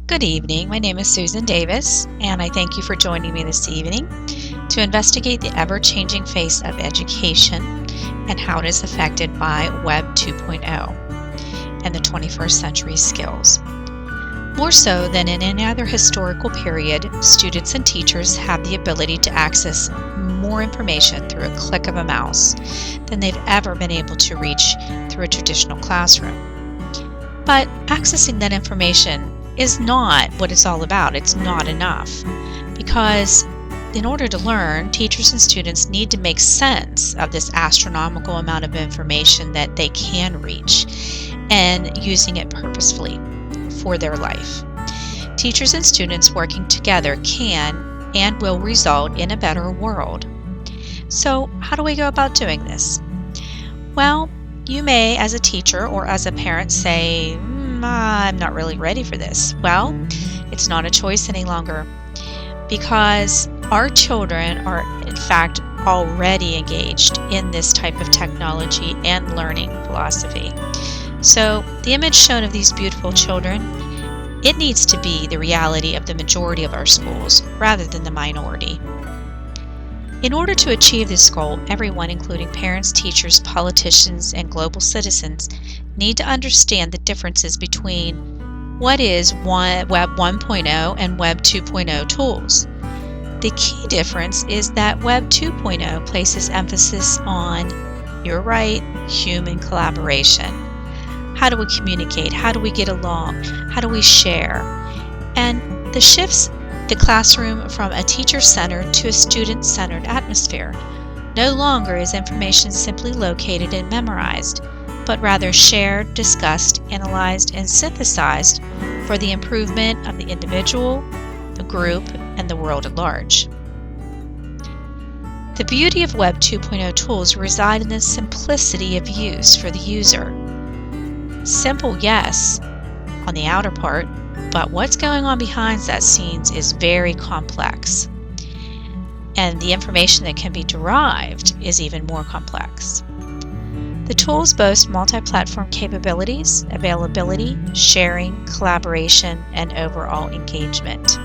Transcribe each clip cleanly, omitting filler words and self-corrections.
Good evening. My name is Susan Davis, and I thank you for joining me this evening to investigate the ever-changing face of education and how it is affected by Web 2.0 and the 21st century skills. More so than in any other historical period, students and teachers have the ability to access more information through a click of a mouse than they've ever been able to reach through a traditional classroom. But accessing that information is not what it's all about. It's not enough, because in order to learn, teachers and students need to make sense of this astronomical amount of information that they can reach and using it purposefully for their life. Teachers and students working together can and will result in a better world. So how do we go about doing this? Well, you may, as a teacher or as a parent, say, I'm not really ready for this. Well, it's not a choice any longer, because our children are, in fact, already engaged in this type of technology and learning philosophy. So the image shown of these beautiful children, it needs to be the reality of the majority of our schools rather than the minority. In order to achieve this goal, everyone, including parents, teachers, politicians, and global citizens, need to understand the differences between what is Web 1.0 and Web 2.0 tools. The key difference is that Web 2.0 places emphasis on, you're right, human collaboration. How do we communicate? How do we get along? How do we share? And the shifts the classroom from a teacher-centered to a student-centered atmosphere. No longer is information simply located and memorized, but rather shared, discussed, analyzed, and synthesized for the improvement of the individual, the group, and the world at large. The beauty of Web 2.0 tools reside in the simplicity of use for the user. Simple, yes, on the outer part, but what's going on behind that scenes is very complex. And the information that can be derived is even more complex. The tools boast multi-platform capabilities, availability, sharing, collaboration, and overall engagement.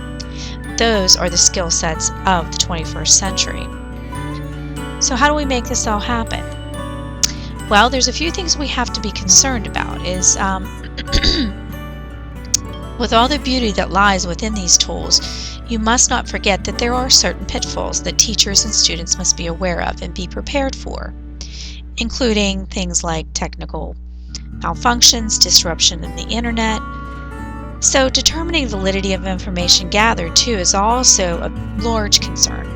Those are the skill sets of the 21st century. So how do we make this all happen? Well, there's a few things we have to be concerned about. With all the beauty that lies within these tools, you must not forget that there are certain pitfalls that teachers and students must be aware of and be prepared for, including things like technical malfunctions, disruption in the internet. So determining validity of information gathered too is also a large concern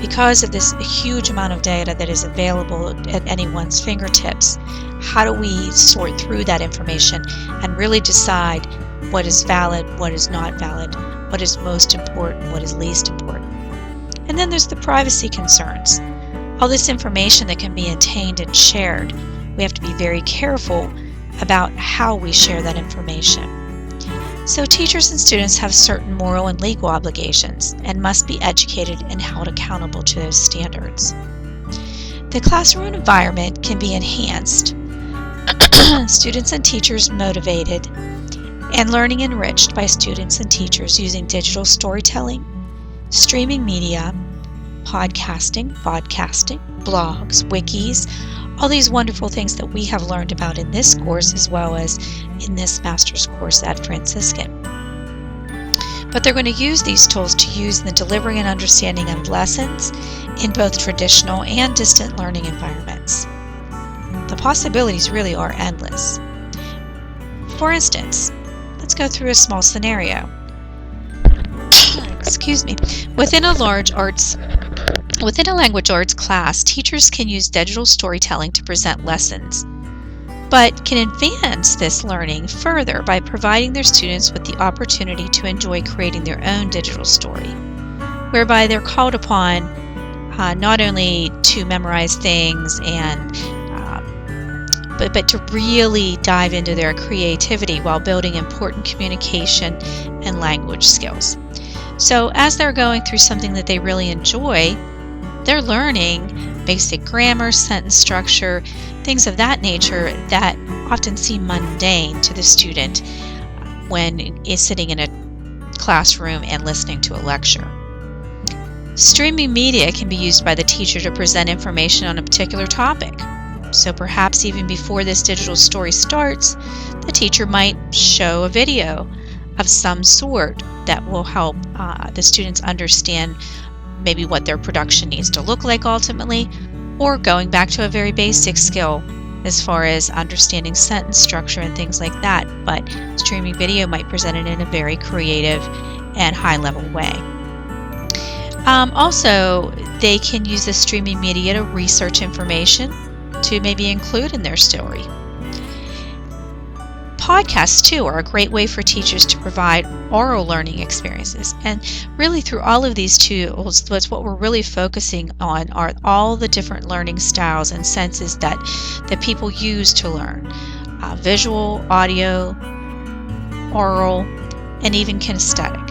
because of this huge amount of data that is available at anyone's fingertips. How do we sort through that information and really decide what is valid, what is not valid, what is most important, what is least important? And then there's the privacy concerns. All this information that can be obtained and shared, we have to be very careful about how we share that information. So teachers and students have certain moral and legal obligations and must be educated and held accountable to those standards. The classroom environment can be enhanced, students and teachers motivated, and learning enriched by students and teachers using digital storytelling, streaming media, podcasting, blogs, wikis, all these wonderful things that we have learned about in this course as well as in this master's course at Franciscan. But they're going to use these tools to use in the delivery and understanding of lessons in both traditional and distant learning environments. The possibilities really are endless. For instance, let's go through a small scenario. Excuse me. Within a language arts class, teachers can use digital storytelling to present lessons, but can advance this learning further by providing their students with the opportunity to enjoy creating their own digital story, whereby they're called upon not only to memorize things but to really dive into their creativity while building important communication and language skills. So as they're going through something that they really enjoy, they're learning basic grammar, sentence structure, things of that nature that often seem mundane to the student when is sitting in a classroom and listening to a lecture. Streaming media can be used by the teacher to present information on a particular topic. So perhaps even before this digital story starts, the teacher might show a video of some sort that will help the students understand maybe what their production needs to look like ultimately, or going back to a very basic skill as far as understanding sentence structure and things like that. But streaming video might present it in a very creative and high-level way. Also, they can use the streaming media to research information to maybe include in their story. Podcasts, too, are a great way for teachers to provide oral learning experiences. And really, through all of these tools, what we're really focusing on are all the different learning styles and senses that people use to learn. Visual, audio, oral, and even kinesthetic.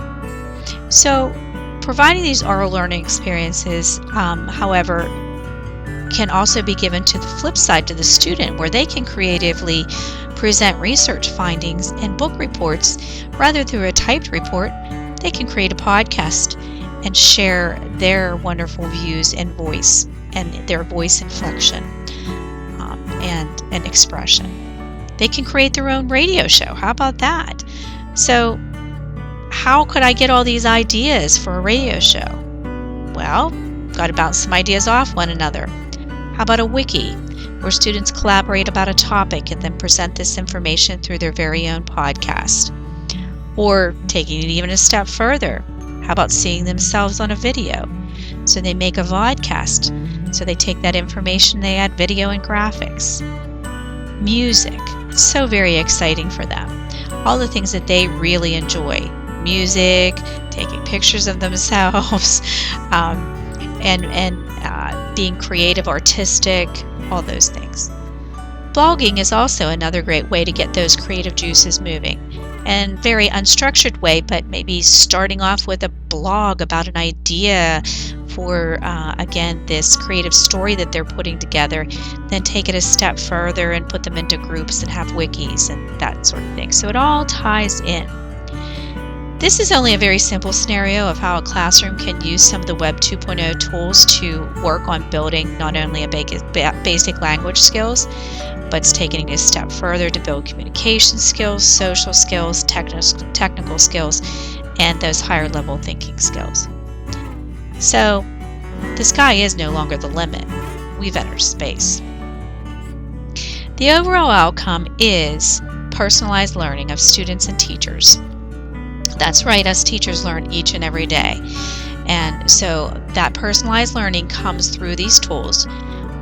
So, providing these oral learning experiences, however, can also be given to the flip side to the student, where they can creatively present research findings and book reports rather through a typed report. They can create a podcast and share their wonderful views and voice and their voice inflection and expression. They can create their own radio show. How about that? So how could I get all these ideas for a radio show? Well, got to bounce some ideas off one another. How about a wiki, where students collaborate about a topic and then present this information through their very own podcast? Or taking it even a step further, how about seeing themselves on a video? So they make a vodcast. So they take that information, they add video and graphics. Music, it's so very exciting for them. All the things that they really enjoy. Music, taking pictures of themselves, and being creative, artistic, all those things. Blogging is also another great way to get those creative juices moving. And very unstructured way, but maybe starting off with a blog about an idea for, again, this creative story that they're putting together, then take it a step further and put them into groups and have wikis and that sort of thing. So it all ties in. This is only a very simple scenario of how a classroom can use some of the Web 2.0 tools to work on building not only a basic language skills, but it's taking it a step further to build communication skills, social skills, technical skills, and those higher level thinking skills. So the sky is no longer the limit. We've entered space. The overall outcome is personalized learning of students and teachers. That's right, us teachers learn each and every day. And so that personalized learning comes through these tools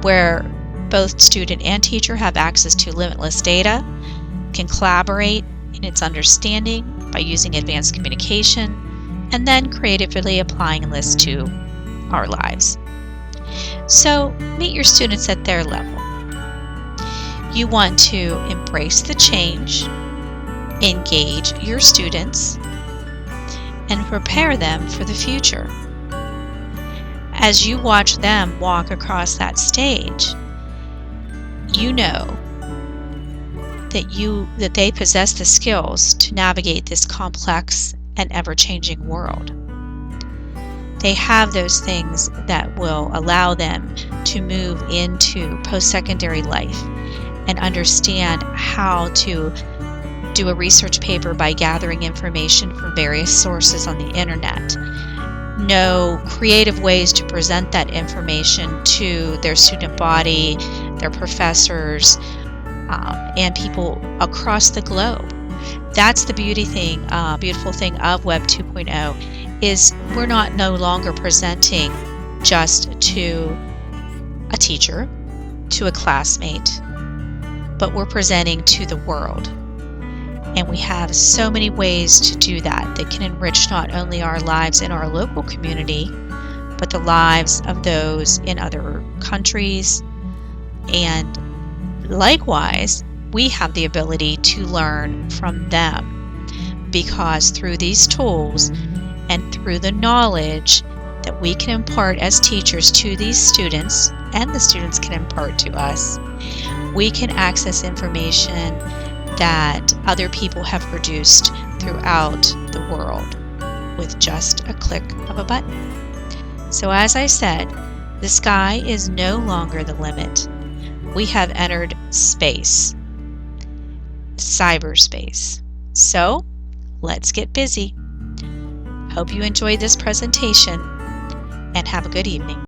where both student and teacher have access to limitless data, can collaborate in its understanding by using advanced communication, and then creatively applying this to our lives. So meet your students at their level. You want to embrace the change, engage your students, and prepare them for the future. As you watch them walk across that stage, you know that they possess the skills to navigate this complex and ever-changing world. They have those things that will allow them to move into post-secondary life and understand how to do a research paper by gathering information from various sources on the internet. Know creative ways to present that information to their student body, their professors, and people across the globe. That's the beautiful thing of Web 2.0 is we're no longer presenting just to a teacher, to a classmate, but we're presenting to the world. And we have so many ways to do that can enrich not only our lives in our local community, but the lives of those in other countries. And likewise, we have the ability to learn from them, because through these tools and through the knowledge that we can impart as teachers to these students, and the students can impart to us, we can access information that other people have produced throughout the world. with just a click of a button. So as I said, the sky is no longer the limit. We have entered space, cyberspace. So let's get busy. Hope you enjoyed this presentation and have a good evening.